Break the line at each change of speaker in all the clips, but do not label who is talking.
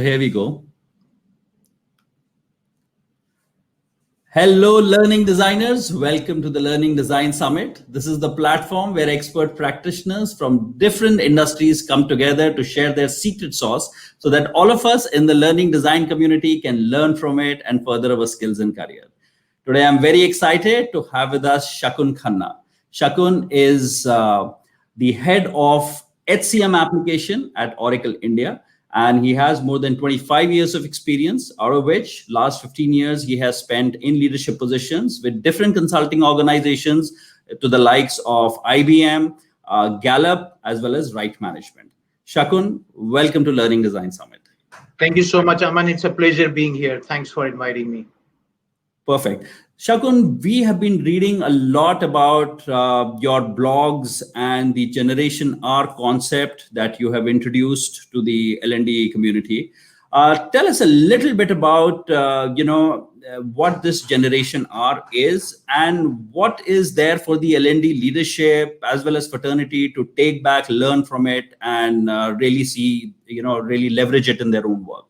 Here we go. Hello, learning designers. Welcome to the Learning Design Summit. This is the platform where expert practitioners from different industries come together to share their secret sauce so that all of us in the learning design community can learn from it and further our skills and career. Today, I'm very excited to have with us Shaakun Khanna. Shaakun is the head of HCM application at Oracle India, and he has more than 25 years of experience, out of which last 15 years he has spent in leadership positions with different consulting organizations to the likes of IBM, Gallup, as well as Right Management. Shaakun, welcome to Learning Design Summit.
Thank you so much, Aman. It's a pleasure being here. Thanks for inviting me.
Perfect. Shaakun, we have been reading a lot about your blogs and the Generation R concept that you have introduced to the L&D community. Tell us a little bit about, what this Generation R is and what is there for the L&D leadership as well as fraternity to take back, learn from it, and really see, really leverage it in their own work.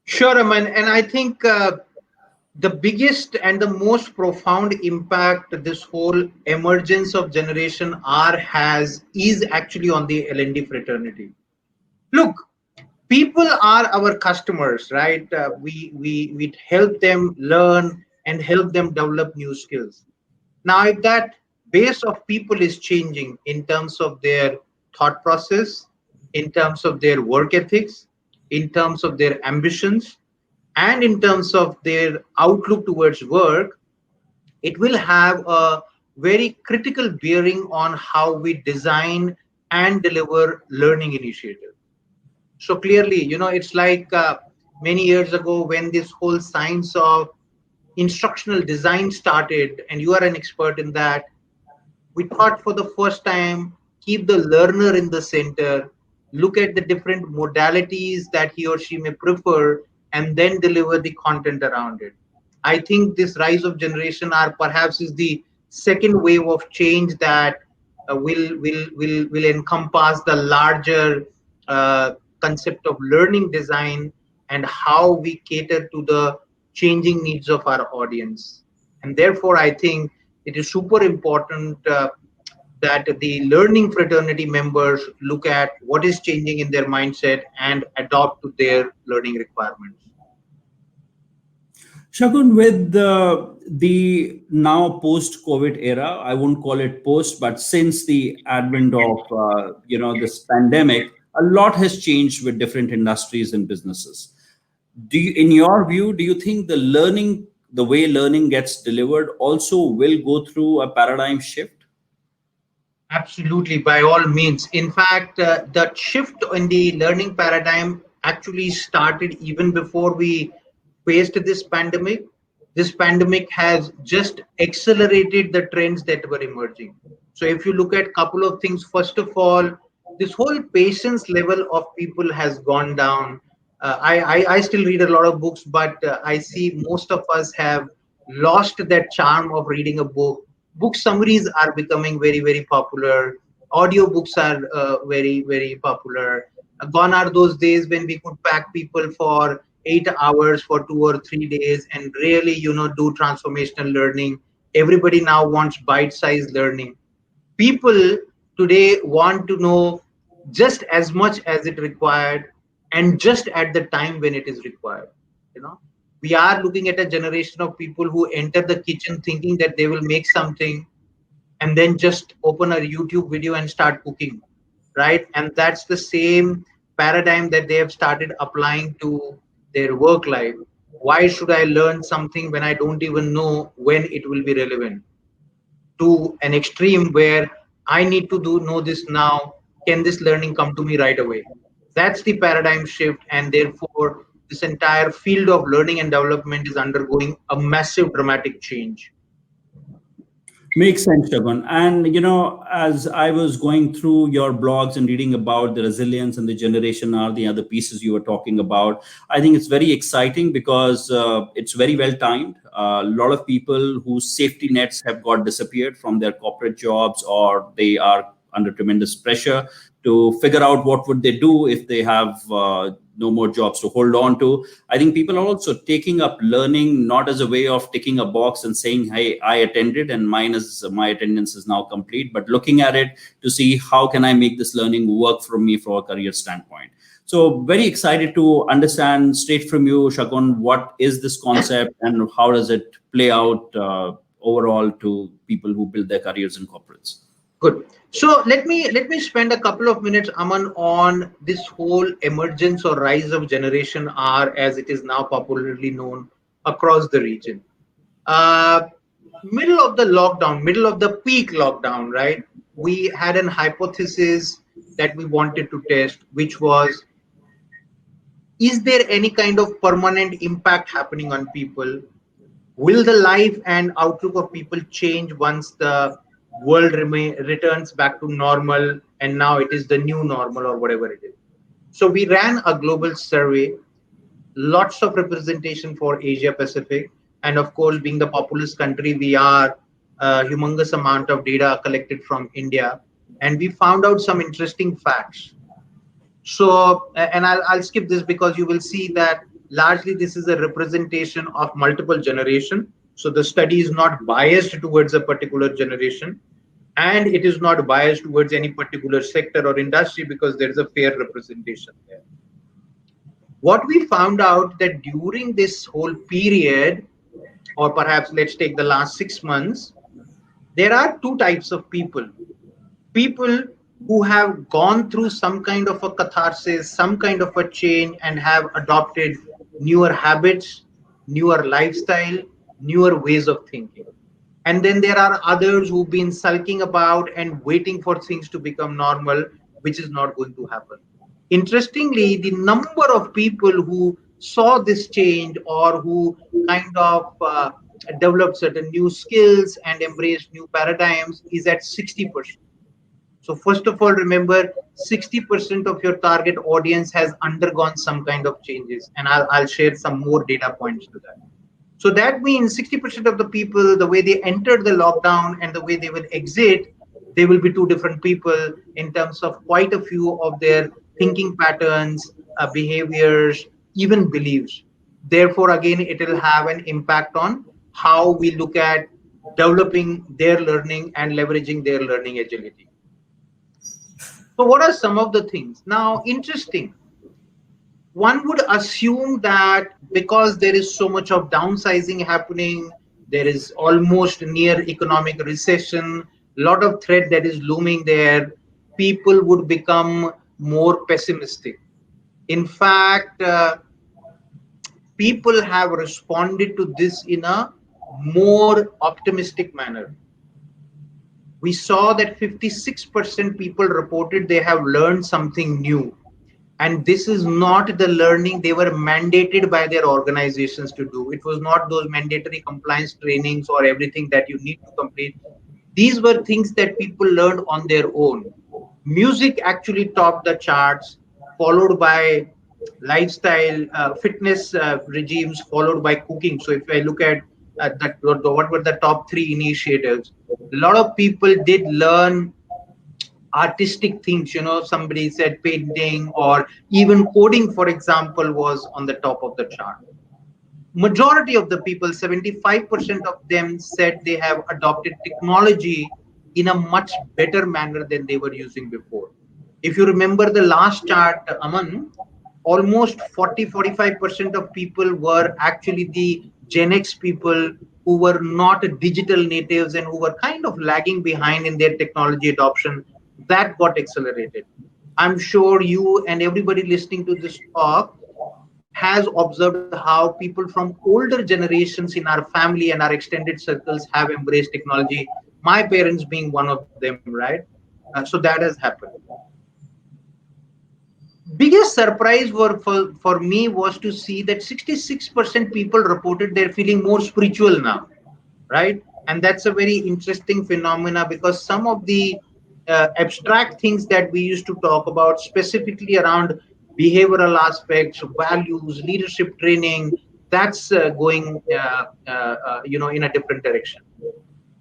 Sure, Aman. And I think the biggest and the most profound impact this whole emergence of Generation R has is actually on the L&D fraternity. Look, people are our customers, right? We help them learn and help them develop new skills. Now, if that base of people is changing in terms of their thought process, in terms of their work ethics, in terms of their ambitions, and in terms of their outlook towards work, it will have a very critical bearing on how we design and deliver learning initiatives. So clearly, it's like many years ago when this whole science of instructional design started, and you are an expert in that. We thought for the first time, keep the learner in the center, look at the different modalities that he or she may prefer, and then deliver the content around it. I think this rise of Generation R perhaps is the second wave of change that will encompass the larger concept of learning design and how we cater to the changing needs of our audience. And therefore, I think it is super important that the learning fraternity members look at what is changing in their mindset and adopt to their learning requirements.
Shagun, with the now post-COVID era, I won't call it post, but since the advent of this pandemic, a lot has changed with different industries and businesses. In your view, do you think the way learning gets delivered, also will go through a paradigm shift?
Absolutely, by all means. In fact, the shift in the learning paradigm actually started even before we faced this pandemic. This pandemic has just accelerated the trends that were emerging. So, if you look at a couple of things, first of all, this whole patience level of people has gone down. I still read a lot of books, but I see most of us have lost that charm of reading a book. Book summaries are becoming very, very popular. Audio books are very, very popular. Gone are those days when we could pack people for 8 hours for 2 or 3 days and really, do transformational learning. Everybody now wants bite-sized learning. People today want to know just as much as it required and just at the time when it is required. You know, we are looking at a generation of people who enter the kitchen thinking that they will make something and then just open a YouTube video and start cooking, right? And that's the same paradigm that they have started applying to their work life. Why should I learn something when I don't even know when it will be relevant? To an extreme where I need to do know this now. Can this learning come to me right away? That's the paradigm shift, and therefore this entire field of learning and development is undergoing a massive dramatic change.
Makes sense, Shagun. And as I was going through your blogs and reading about the resilience and the generation R, the other pieces you were talking about, I think it's very exciting because it's very well timed. A lot of people whose safety nets have got disappeared from their corporate jobs, or they are under tremendous pressure to figure out what would they do if they have no more jobs to hold on to. I think people are also taking up learning not as a way of ticking a box and saying, "Hey, I attended and my attendance is now complete," but looking at it to see how can I make this learning work for me from a career standpoint. So very excited to understand straight from you, Shaakun, what is this concept and how does it play out overall to people who build their careers in corporates?
Good. So let me spend a couple of minutes, Aman, on this whole emergence or rise of Generation R, as it is now popularly known across the region. Uh, Middle of the lockdown, middle of the peak lockdown, right? We had an hypothesis that we wanted to test, which was, is there any kind of permanent impact happening on people? Will the life and outlook of people change once the world returns back to normal and now it is the new normal or whatever it is? So we ran a global survey, lots of representation for Asia Pacific, and of course, being the populous country we are, a humongous amount of data collected from India, and we found out some interesting facts. So, and I'll skip this because you will see that largely this is a representation of multiple generation. So the study is not biased towards a particular generation, and it is not biased towards any particular sector or industry because there is a fair representation there. What we found out that during this whole period, or perhaps let's take the last 6 months, there are two types of people. People who have gone through some kind of a catharsis, some kind of a change, and have adopted newer habits, newer lifestyle, newer ways of thinking. And then there are others who've been sulking about and waiting for things to become normal, which is not going to happen. Interestingly, the number of people who saw this change or who kind of developed certain new skills and embraced new paradigms is at 60%. So first of all, remember 60% of your target audience has undergone some kind of changes, and I'll share some more data points to that. So that means 60% of the people, the way they entered the lockdown and the way they will exit, they will be two different people in terms of quite a few of their thinking patterns, behaviors, even beliefs. Therefore, again, it will have an impact on how we look at developing their learning and leveraging their learning agility. So, what are some of the things? Now, interesting. One would assume that because there is so much of downsizing happening, there is almost near economic recession, a lot of threat that is looming there, people would become more pessimistic. In fact, people have responded to this in a more optimistic manner. We saw that 56% people reported they have learned something new, and this is not the learning they were mandated by their organizations to do. It was not those mandatory compliance trainings or everything that you need to complete. These were things that people learned on their own. Music actually topped the charts, followed by lifestyle fitness regimes, followed by cooking. So if I look at that, what were the top three initiatives? A lot of people did learn artistic things. Somebody said painting or even coding, for example, was on the top of the chart. Majority of the people, 75% of them, said they have adopted technology in a much better manner than they were using before. If you remember the last chart, Aman, almost 40-45% of people were actually the Gen X people who were not digital natives and who were kind of lagging behind in their technology adoption. That got accelerated. I'm sure you and everybody listening to this talk has observed how people from older generations in our family and our extended circles have embraced technology, my parents being one of them, right? So that has happened. Biggest surprise for me was to see that 66% people reported they're feeling more spiritual now, right? And that's a very interesting phenomena because some of the abstract things that we used to talk about, specifically around behavioral aspects, values, leadership training, that's going in a different direction.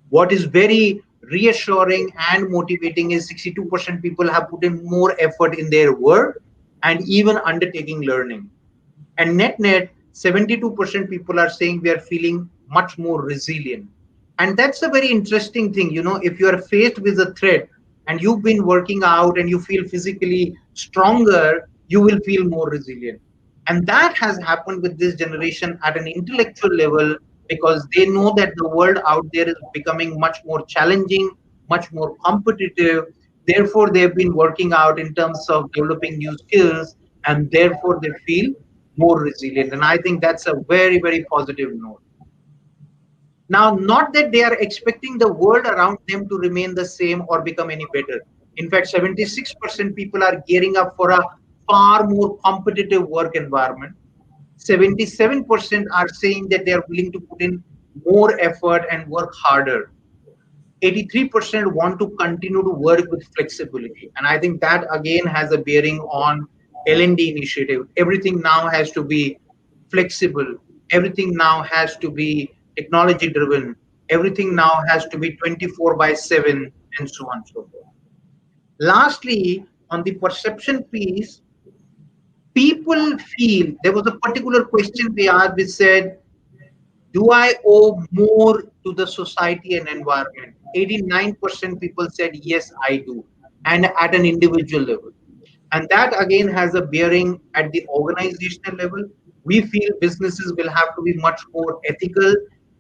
What is very reassuring and motivating is 62% people have put in more effort in their work and even undertaking learning. And net, 72% people are saying we are feeling much more resilient. And that's a very interesting thing. If you are faced with a threat and you've been working out and you feel physically stronger, you will feel more resilient. And that has happened with this generation at an intellectual level because they know that the world out there is becoming much more challenging, much more competitive. Therefore, they've been working out in terms of developing new skills, and therefore they feel more resilient. And I think that's a very, very positive note. Now, not that they are expecting the world around them to remain the same or become any better. In fact, 76% people are gearing up for a far more competitive work environment. 77% are saying that they are willing to put in more effort and work harder. 83% want to continue to work with flexibility. And I think that again has a bearing on L&D initiative. Everything now has to be flexible. Everything now has to be technology driven. Everything now has to be 24 by 7 and so on and so forth. Lastly, on the perception piece, people feel there was a particular question we asked which said, do I owe more to the society and environment? 89% people said, yes, I do, and at an individual level. And that again has a bearing at the organizational level. We feel businesses will have to be much more ethical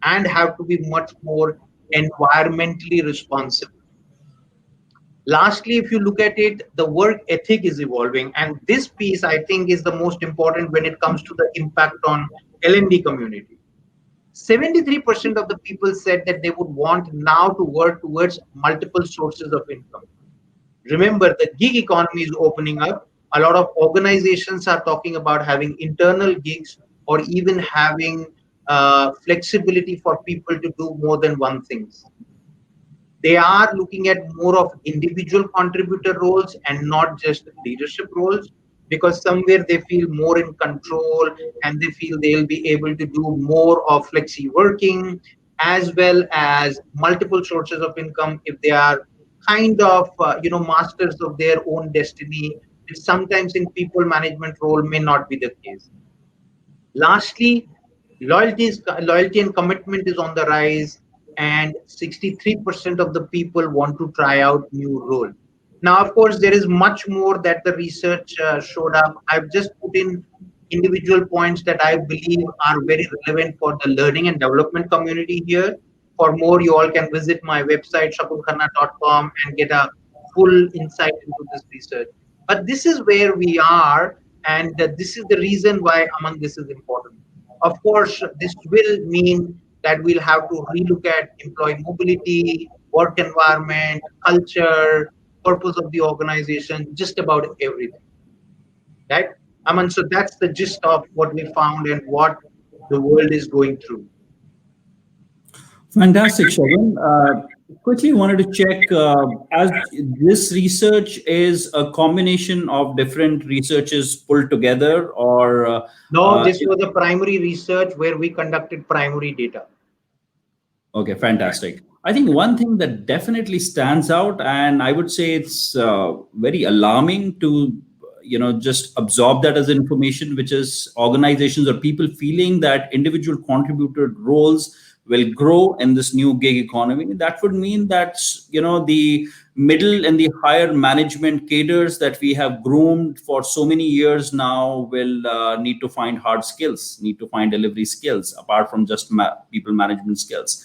and have to be much more environmentally responsible. Lastly, if you look at it, the work ethic is evolving. And this piece, I think, is the most important when it comes to the impact on L&D community. 73% of the people said that they would want now to work towards multiple sources of income. Remember, the gig economy is opening up. A lot of organizations are talking about having internal gigs or even having flexibility for people to do more than one thing. They are looking at more of individual contributor roles and not just leadership roles, because somewhere they feel more in control and they feel they'll be able to do more of flexi working as well as multiple sources of income if they are kind of masters of their own destiny, which sometimes in people management role may not be the case. Lastly, loyalty and commitment is on the rise, and 63% of the people want to try out new role. Now, of course, there is much more that the research showed up. I've just put in individual points that I believe are very relevant for the learning and development community here. For more, you all can visit my website, shakunkhanna.com, and get a full insight into this research. But this is where we are, and this is the reason why among this is important. Of course, this will mean that we'll have to relook at employee mobility, work environment, culture, purpose of the organization, just about everything, right? So that's the gist of what we found and what the world is going through.
Fantastic, Shagun. Quickly wanted to check as this research is a combination of different researches pulled together, or
No, this was a primary research where we conducted primary data.
okay, fantastic. I think one thing that definitely stands out, and I would say it's very alarming to just absorb that as information, which is organizations or people feeling that individual contributor roles will grow in this new gig economy. That would mean that the middle and the higher management cadres that we have groomed for so many years now will need to find hard skills, need to find delivery skills apart from just people management skills.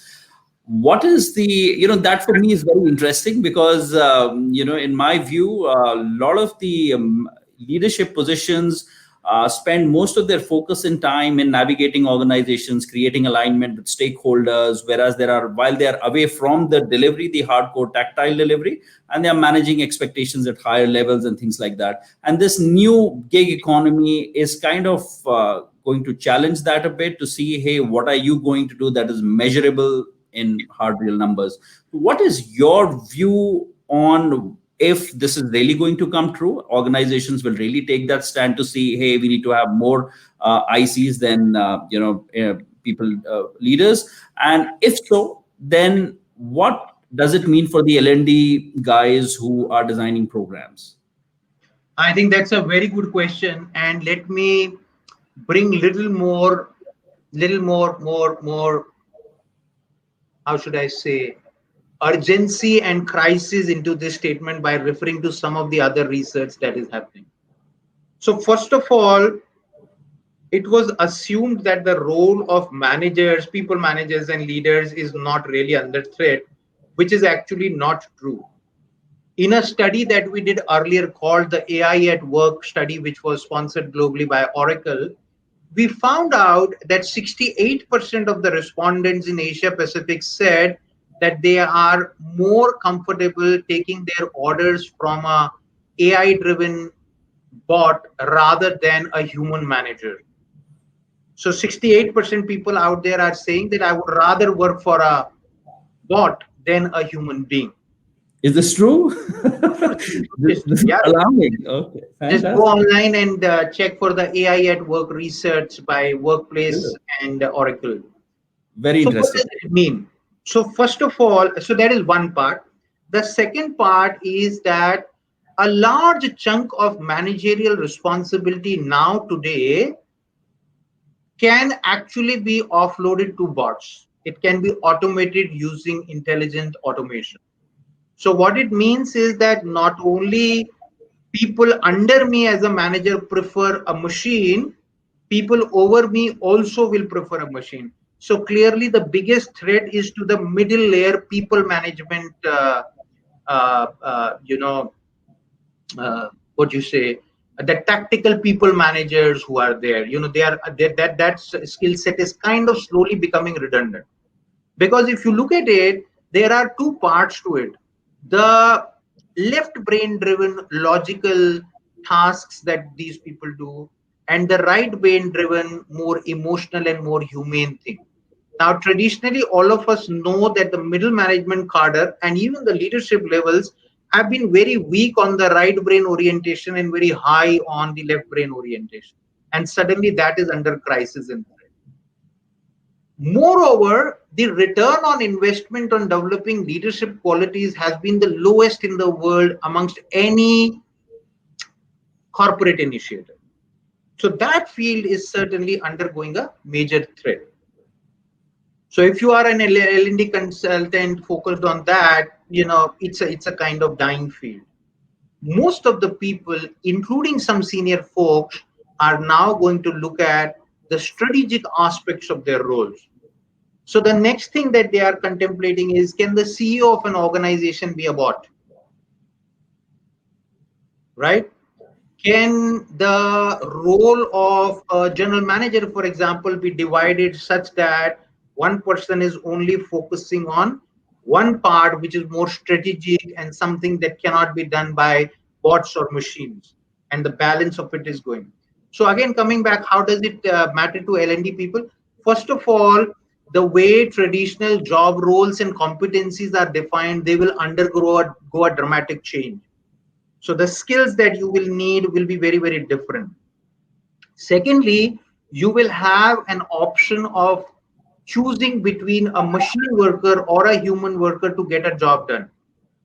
What is the that for me is very interesting because in my view a lot of the leadership positions spend most of their focus and time in navigating organizations, creating alignment with stakeholders, whereas while they are away from the delivery, the hardcore tactile delivery, and they are managing expectations at higher levels and things like that. And this new gig economy is kind of going to challenge that a bit to see, hey, what are you going to do that is measurable in hard real numbers? What is your view on if this is really going to come true? Organizations will really take that stand to see, hey, we need to have more ICs than people leaders, and if so, then what does it mean for the L&D guys who are designing programs?
I think that's a very good question, and let me bring little more, how should I say, urgency and crisis into this statement by referring to some of the other research that is happening. So, first of all, it was assumed that the role of managers, people managers, and leaders is not really under threat, which is actually not true. In a study that we did earlier called the AI at Work study, which was sponsored globally by Oracle, we found out that 68% of the respondents in Asia Pacific said that they are more comfortable taking their orders from a AI driven bot rather than a human manager. So 68% people out there are saying that I would rather work for a bot than a human being.
Is this true?
Of course,
This is
yeah.
alarming. Okay,
Just go
fantastic.
online and check for the AI at Work research by Workplace and Oracle.
Very
So what
interesting.
does it mean? So first of all, so that is one part. The second part is that a large chunk of managerial responsibility now today can actually be offloaded to bots. It can be automated using intelligent automation. So what it means is that not only people under me as a manager prefer a machine, people over me also will prefer a machine. So clearly the biggest threat is to the middle layer people management, uh, uh, you know what you say, the tactical people managers who are there, they are that skill set is kind of slowly becoming redundant. Because if you look at it, there are two parts to it: the left brain driven logical tasks that these people do, and the right brain driven more emotional and more humane thing. Now traditionally all of us know that the middle management cadre and even the leadership levels have been very weak on the right brain orientation and very high on the left brain orientation, and suddenly that is under crisis and threat. Moreover, the return on investment on developing leadership qualities has been the lowest in the world amongst any corporate initiative. So that field is certainly undergoing a major threat. So if you are an L&D consultant focused on that, it's a kind of dying field. Most of the people, including some senior folks, are now going to look at the strategic aspects of their roles. So the next thing that they are contemplating is, can the CEO of an organization be a bot? Right? Can the role of a general manager, for example, be divided such that one person is only focusing on one part, which is more strategic and something that cannot be done by bots or machines, and the balance of it is going? So again, coming back, how does it matter to L&D people? First of all, the way traditional job roles and competencies are defined, they will go a dramatic change. So the skills that you will need will be very, very different. Secondly, you will have an option of choosing between a machine worker or a human worker to get a job done.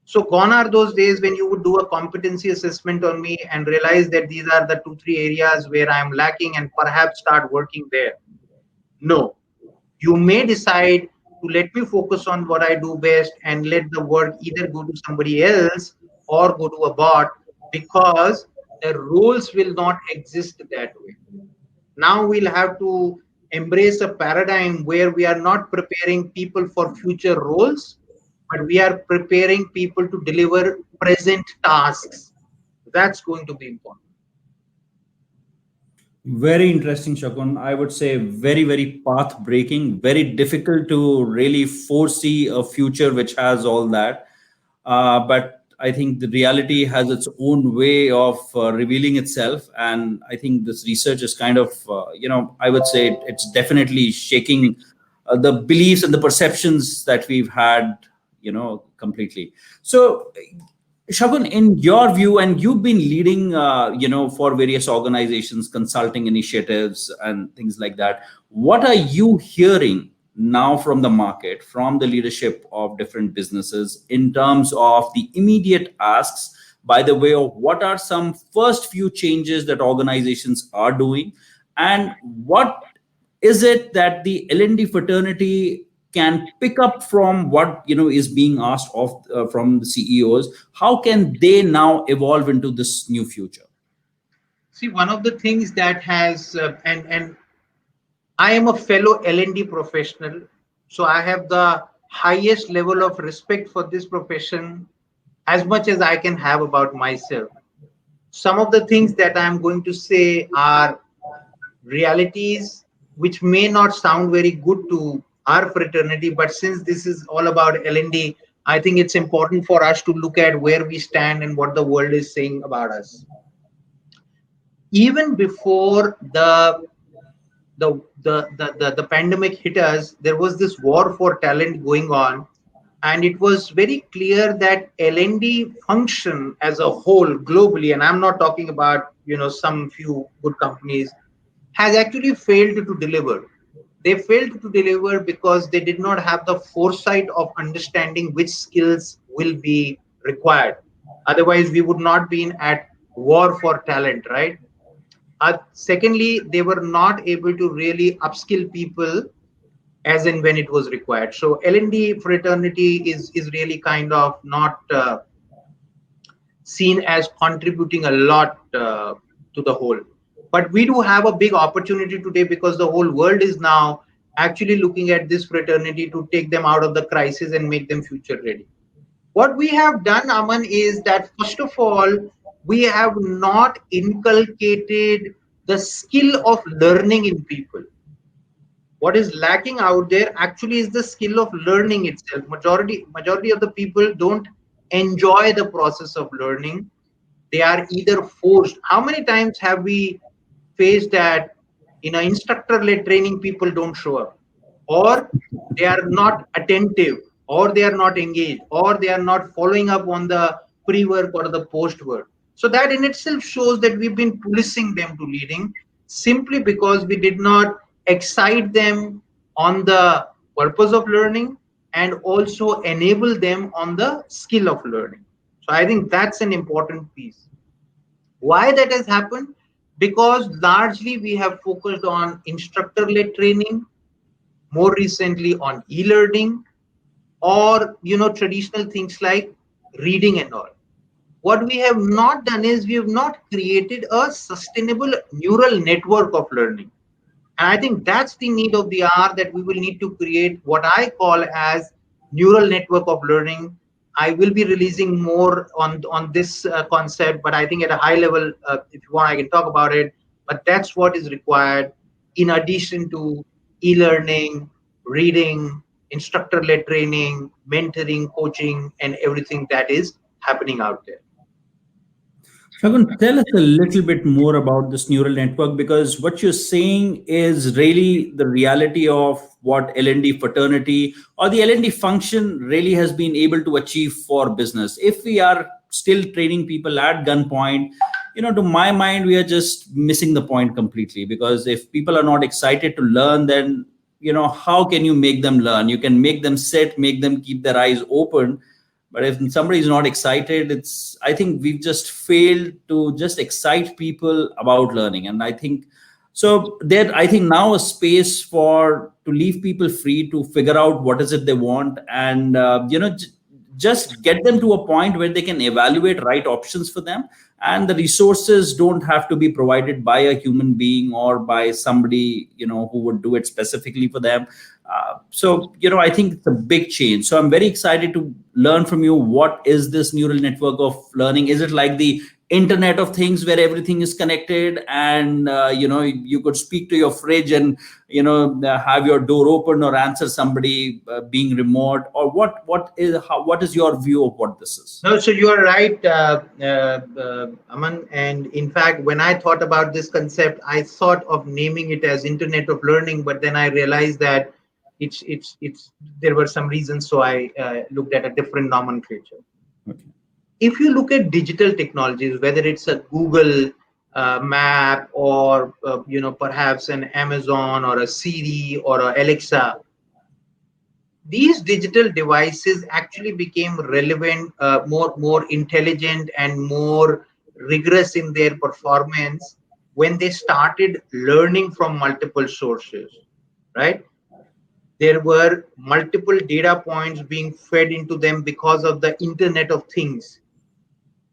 So gone are those days when you would do a competency assessment on me and realize that these are the 2 3 areas where I am lacking and perhaps start working there. No, you may decide to let me focus on what I do best and let the work either go to somebody else or go to a bot, because the roles will not exist that way. Now we'll have to embrace a paradigm where we are not preparing people for future roles, but we are preparing people to deliver present tasks. That's going to be important.
Very interesting, Shakun. I would say very, very path breaking, very difficult to really foresee a future which has all that. But I think the reality has its own way of revealing itself. And I think this research is kind of, I would say it's definitely shaking the beliefs and the perceptions that we've had, completely. So, Shagun, in your view, and you've been leading, for various organizations, consulting initiatives, and things like that. What are you hearing now from the market, from the leadership of different businesses in terms of the immediate asks by the way of what are some first few changes that organizations are doing, and what is it that the L&D fraternity can pick up from what is being asked of from the CEOs? How can they now evolve into this new future?
See, one of the things that has, and I am a fellow L&D professional, so I have the highest level of respect for this profession as much as I can have about myself. Some of the things that I'm going to say are realities which may not sound very good to our fraternity, but since this is all about L&D, I think it's important for us to look at where we stand and what the world is saying about us. Even before the pandemic hit us, there was this war for talent going on, and it was very clear that L&D function as a whole globally, and I'm not talking about some few good companies, has actually failed to deliver. They failed to deliver because they did not have the foresight of understanding which skills will be required. Otherwise, we would not be at war for talent, right? Secondly, they were not able to really upskill people as and when it was required. So L&D fraternity is really kind of not seen as contributing a lot to the whole. But we do have a big opportunity today because the whole world is now actually looking at this fraternity to take them out of the crisis and make them future ready. What we have done, Aman, is that first of all, we have not inculcated the skill of learning in people. What is lacking out there actually is the skill of learning itself. Majority of the people don't enjoy the process of learning. They are either forced. How many times have we faced that in an instructor led training people don't show up, or they are not attentive, or they are not engaged, or they are not following up on the pre-work or the post-work? So that in itself shows that we've been policing them to leading simply because we did not excite them on the purpose of learning and also enable them on the skill of learning. So I think that's an important piece. Why that has happened? Because largely we have focused on instructor led training, more recently on e-learning, or traditional things like reading and all. What we have not done is we have not created a sustainable neural network of learning. And I think that's the need of the hour, that we will need to create what I call as neural network of learning. I will be releasing more on this concept, but I think at a high level, if you want, I can talk about it. But that's what is required in addition to e-learning, reading, instructor-led training, mentoring, coaching, and everything that is happening out there.
Shagun, tell us a little bit more about this neural network, because what you're saying is really the reality of what L&D fraternity or the L&D function really has been able to achieve for business. If we are still training people at gunpoint, to my mind, we are just missing the point completely, because if people are not excited to learn, then how can you make them learn? You can make them sit, make them keep their eyes open, but if somebody is not excited, I think we've just failed to just excite people about learning. And I think so there, I think now a space for to leave people free to figure out what is it they want, and just get them to a point where they can evaluate right options for them, and the resources don't have to be provided by a human being or by somebody who would do it specifically for them. So I think it's a big change. So I'm very excited to learn from you, what is this neural network of learning? Is it like the internet of things where everything is connected, and you could speak to your fridge and have your door open or answer somebody being remote, or what is your view of what this is?
No, so you are right, Aman. And in fact, when I thought about this concept, I thought of naming it as Internet of Learning, but then I realized that it's there were some reasons, so I looked at a different nomenclature.
Okay.
If you look at digital technologies, whether it's a Google map, or perhaps an Amazon or a Siri or a Alexa, these digital devices actually became relevant, more intelligent, and more rigorous in their performance when they started learning from multiple sources, right? There were multiple data points being fed into them because of the Internet of Things.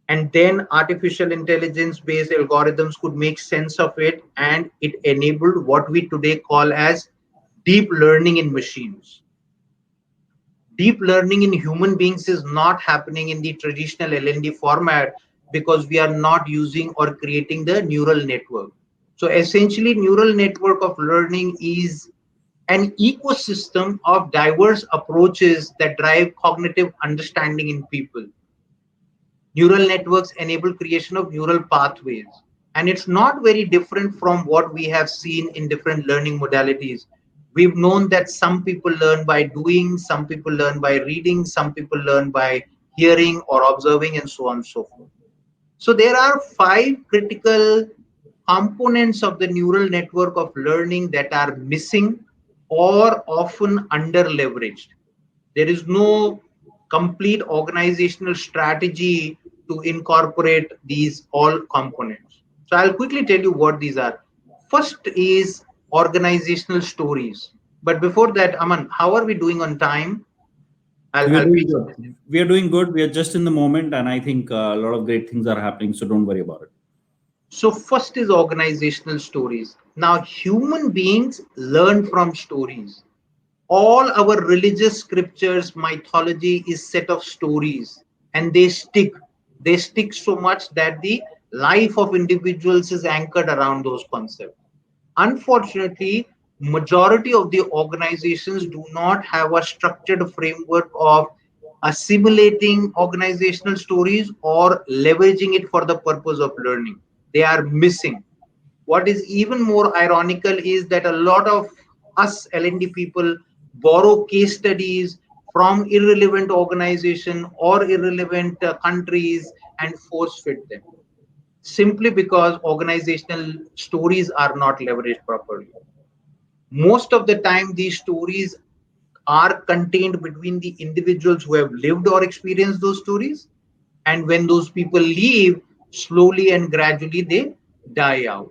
And then artificial intelligence based algorithms could make sense of it, and it enabled what we today call as deep learning in machines. Deep learning in human beings is not happening in the traditional LND format because we are not using or creating the neural network. So essentially, neural network of learning is an ecosystem of diverse approaches that drive cognitive understanding in people. Neural networks enable creation of neural pathways, and it's not very different from what we have seen in different learning modalities. We've known that some people learn by doing, some people learn by reading, some people learn by hearing or observing, and so on and so forth. So there are five critical components of the neural network of learning that are missing or often under leveraged. There is no complete organizational strategy to incorporate these all components. So I'll quickly tell you what these are. First is organizational stories. But before that, Aman, how are we doing on time?
We are
I'll
doing
pitch this in.
good. We are doing good. We are just in the moment, and I think a lot of great things are happening. So don't worry about it.
So first is organizational stories. Now human beings learn from stories. All our religious scriptures, mythology is set of stories, and they stick so much that the life of individuals is anchored around those concepts. Unfortunately, majority of the organizations do not have a structured framework of assimilating organizational stories or leveraging it for the purpose of learning. They are missing. What is even more ironical is that a lot of us L&D people borrow case studies from irrelevant organization or irrelevant countries and force fit them simply because organizational stories are not leveraged properly. Most of the time, these stories are contained between the individuals who have lived or experienced those stories. And when those people leave, slowly and gradually they die out.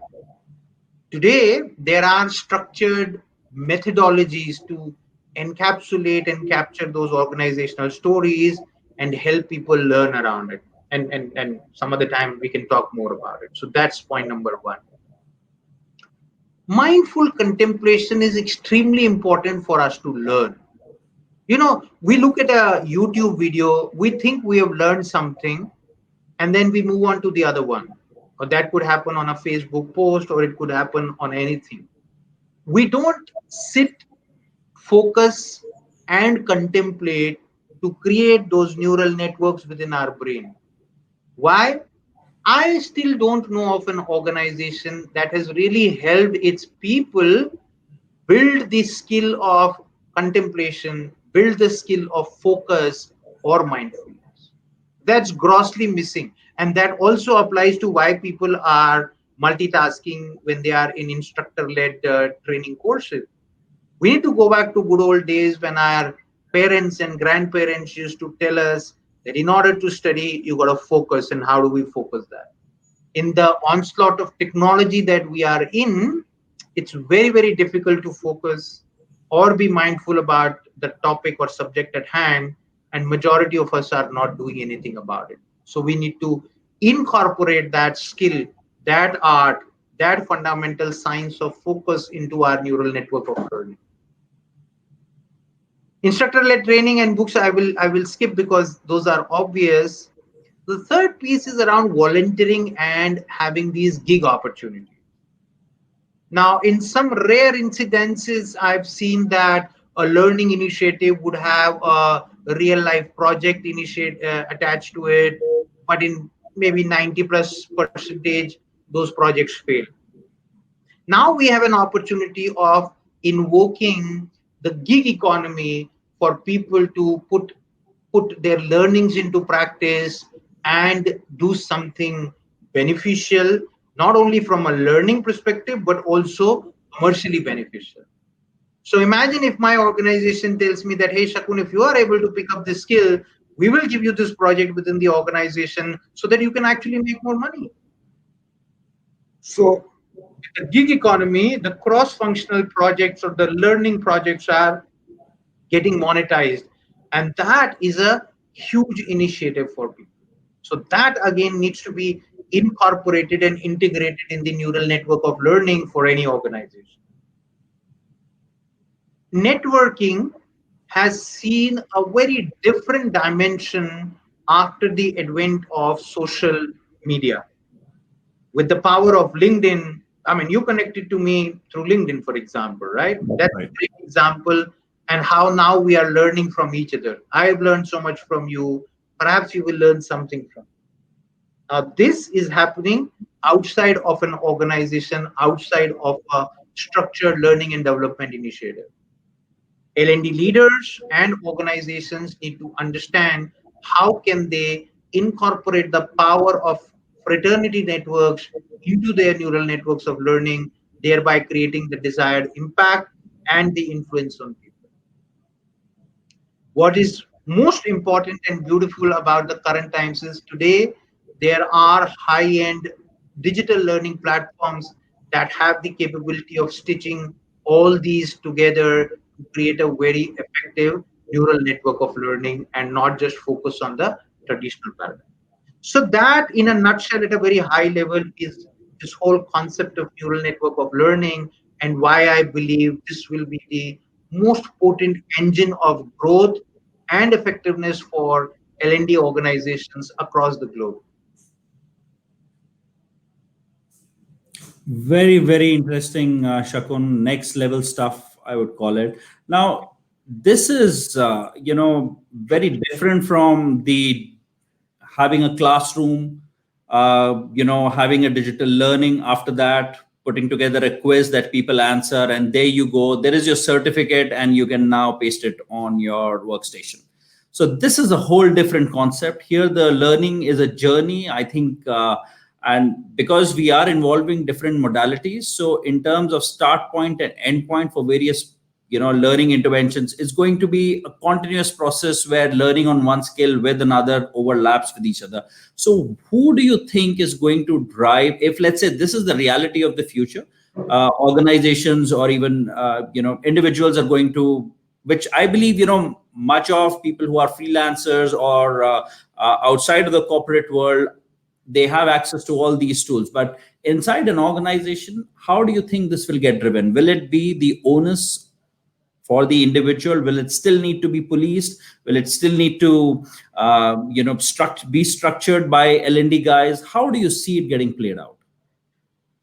Today, there are structured methodologies to encapsulate and capture those organizational stories and help people learn around it. And some other time we can talk more about it. So that's point number one. Mindful contemplation is extremely important for us to learn. We look at a YouTube video, we think we have learned something, and then we move on to the other one. Or that could happen on a Facebook post, or it could happen on anything. We don't sit, focus, and contemplate to create those neural networks within our brain. Why? I still don't know of an organization that has really helped its people build the skill of contemplation, build the skill of focus or mindfulness. That's grossly missing. And that also applies to why people are multitasking when they are in instructor led training courses. We need to go back to good old days when our parents and grandparents used to tell us that in order to study, you got to focus. And how do we focus that? In the onslaught of technology that we are in, it's very, very difficult to focus or be mindful about the topic or subject at hand. And majority of us are not doing anything about it. So we need to incorporate that skill, that art, that fundamental science of focus into our neural network of learning. Instructor led training and books I will skip because those are obvious. The third piece is around volunteering and having these gig opportunities. Now, in some rare incidences, I've seen that a learning initiative would have a real life project initiate attached to it, but in maybe 90 plus percentage, those projects fail. Now we have an opportunity of invoking the gig economy for people to put their learnings into practice and do something beneficial, not only from a learning perspective but also commercially beneficial. So imagine if my organization tells me that, hey, Shakun, if you are able to pick up this skill, we will give you this project within the organization so that you can actually make more money. So the gig economy, the cross-functional projects or the learning projects are getting monetized. And that is a huge initiative for people. So that again needs to be incorporated and integrated in the neural network of learning for any organization. Networking has seen a very different dimension after the advent of social media. With the power of LinkedIn, I mean, you connected to me through LinkedIn, for example, right? That's a
Right.
great example, and how now we are learning from each other. I've learned so much from you. Perhaps you will learn something from. Now, this is happening outside of an organization, outside of a structured learning and development initiative. L&D leaders and organizations need to understand how can they incorporate the power of fraternity networks into their neural networks of learning, thereby creating the desired impact and the influence on people. What is most important and beautiful about the current times is today there are high-end digital learning platforms that have the capability of stitching all these together to create a very effective neural network of learning and not just focus on the traditional paradigm. So that, in a nutshell, at a very high level, is this whole concept of neural network of learning, and why I believe this will be the most potent engine of growth and effectiveness for L&D organizations across the globe.
Very, very interesting, Shakun. Next level stuff, I would call it. Now, this is, very different from the having a classroom, having a digital learning after that, putting together a quiz that people answer, and there you go. There is your certificate, and you can now paste it on your workstation. So this is a whole different concept. Here, the learning is a journey, I think, and because we are involving different modalities, so in terms of start point and end point for various learning interventions, it's going to be a continuous process where learning on one skill with another overlaps with each other. So who do you think is going to drive, if let's say this is the reality of the future, organizations or even individuals are going to, which I believe much of people who are freelancers or outside of the corporate world, they have access to all these tools. But inside an organization, how do you think this will get driven? Will it be the onus for the individual? Will it still need to be policed? Will it still need to be structured by L&D guys? How do you see it getting played out?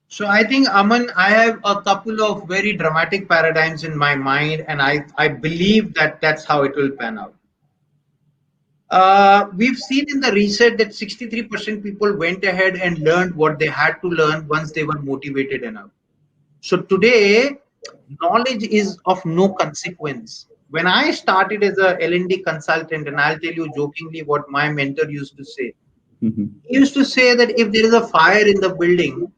So I think, Aman, I have a couple of very dramatic paradigms in my mind, and I believe that that's how it will pan out. We've seen in the research that 63% people went ahead and learned what they had to learn once they were motivated enough. So today, knowledge is of no consequence. When I started as a L&D consultant, and I'll tell you jokingly what my mentor used to say.
Mhm.
He used to say that if there is a fire in the building,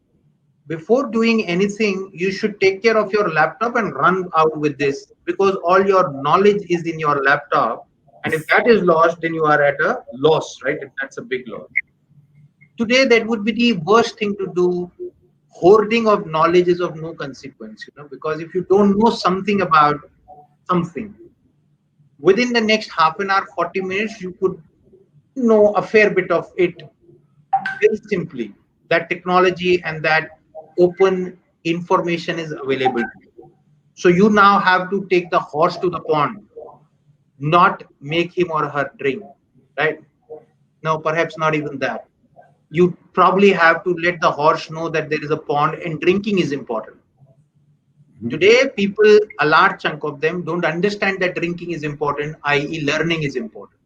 before doing anything, you should take care of your laptop and run out with this, because all your knowledge is in your laptop. And if that is lost, then you are at a loss, right? And that's a big loss. Today, that would be the worst thing to do. Hoarding of knowledge is of no consequence, because if you don't know something about something, within the next half an hour, 40 minutes, you could know a fair bit of it very simply. That technology and that open information is available to you. So you now have to take the horse to the pond, not make him or her drink, right? No, perhaps not even that. You probably have to let the horse know that there is a pond and drinking is important. Today, people, a large chunk of them, don't understand that drinking is important, i.e., learning is important.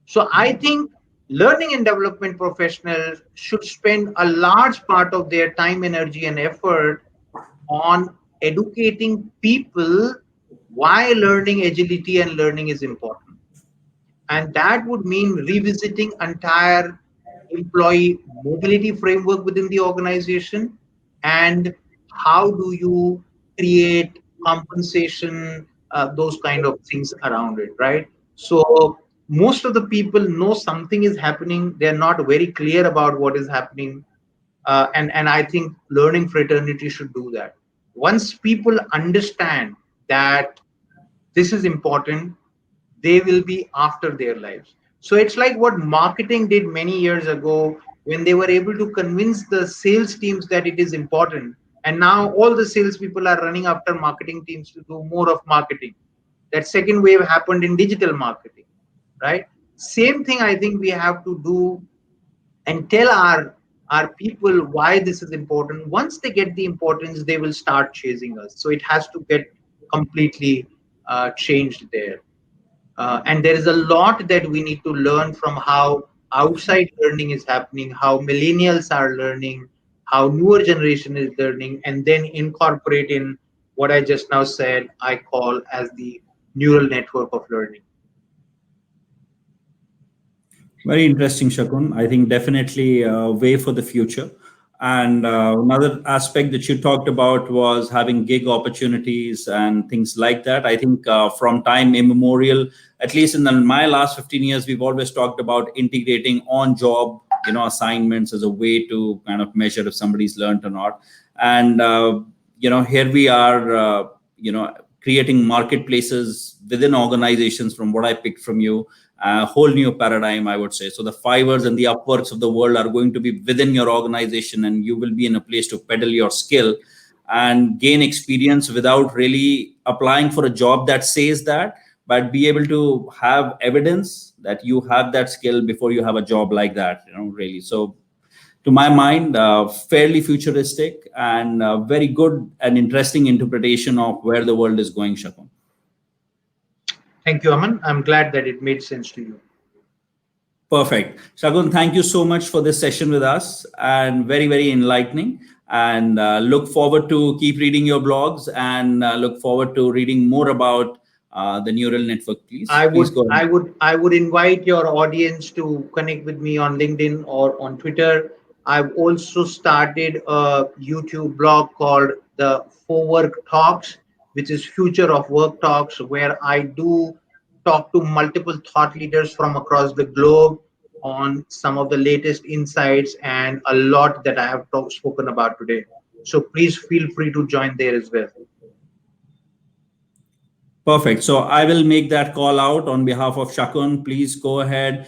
So I think learning and development professionals should spend a large part of their time, energy, and effort on educating people why learning agility and learning is important. And that would mean revisiting entire employee mobility framework within the organization, and how do you create compensation, those kind of things around it, right? So most of the people know something is happening. They're not very clear about what is happening, and I think learning fraternity should do that. Once people understand that this is important, they will be after their lives. So it's like what marketing did many years ago, when they were able to convince the sales teams that it is important. And now all the sales people are running after marketing teams to do more of marketing. That second wave happened in digital marketing, right? Same thing I think we have to do, and tell our people why this is important. Once they get the importance, they will start chasing us. So it has to get completely changed there. And there is a lot that we need to learn from how outside learning is happening, how millennials are learning, how newer generation is learning, and then incorporate in what I just now said I call as the neural network of learning.
Very interesting, Shakun. I think definitely a way for the future. And another aspect that you talked about was having gig opportunities and things like that. I think from time immemorial, at least in my last 15 years, we've always talked about integrating on-job, assignments as a way to kind of measure if somebody's learned or not. And here we are, creating marketplaces within organizations. From what I picked from you, a whole new paradigm, I would say. So the Fivers and the Upworks of the world are going to be within your organization, and you will be in a place to peddle your skill and gain experience without really applying for a job that says that, but be able to have evidence that you have that skill before you have a job like that, really. So to my mind, fairly futuristic and very good and interesting interpretation of where the world is going, Shakun.
Thank you, Aman. I'm glad that it made sense to you.
Perfect. Shagun, thank you so much for this session with us, and very, very enlightening. And look forward to keep reading your blogs, and look forward to reading more about the neural network.
I
Please
would,
go ahead.
I would, I would invite your audience to connect with me on LinkedIn or on Twitter. I've also started a YouTube blog called the For Work Talks, which is Future of Work Talks, where I do talk to multiple thought leaders from across the globe on some of the latest insights and a lot that I have spoken about today. So please feel free to join there as well.
Perfect. So I will make that call out on behalf of Shakun. Please go ahead,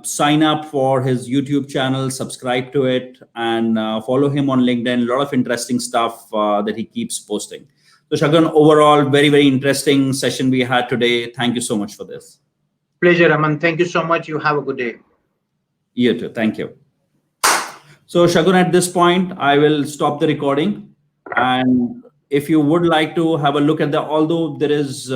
sign up for his YouTube channel, subscribe to it, and follow him on LinkedIn. A lot of interesting stuff that he keeps posting. So Shakun, overall, very, very interesting session we had today. Thank you so much for this.
Pleasure, Aman. Thank you so much. You have a good day.
You too. Thank you. So Shagun, at this point, I will stop the recording. And if you would like to have a look at although there is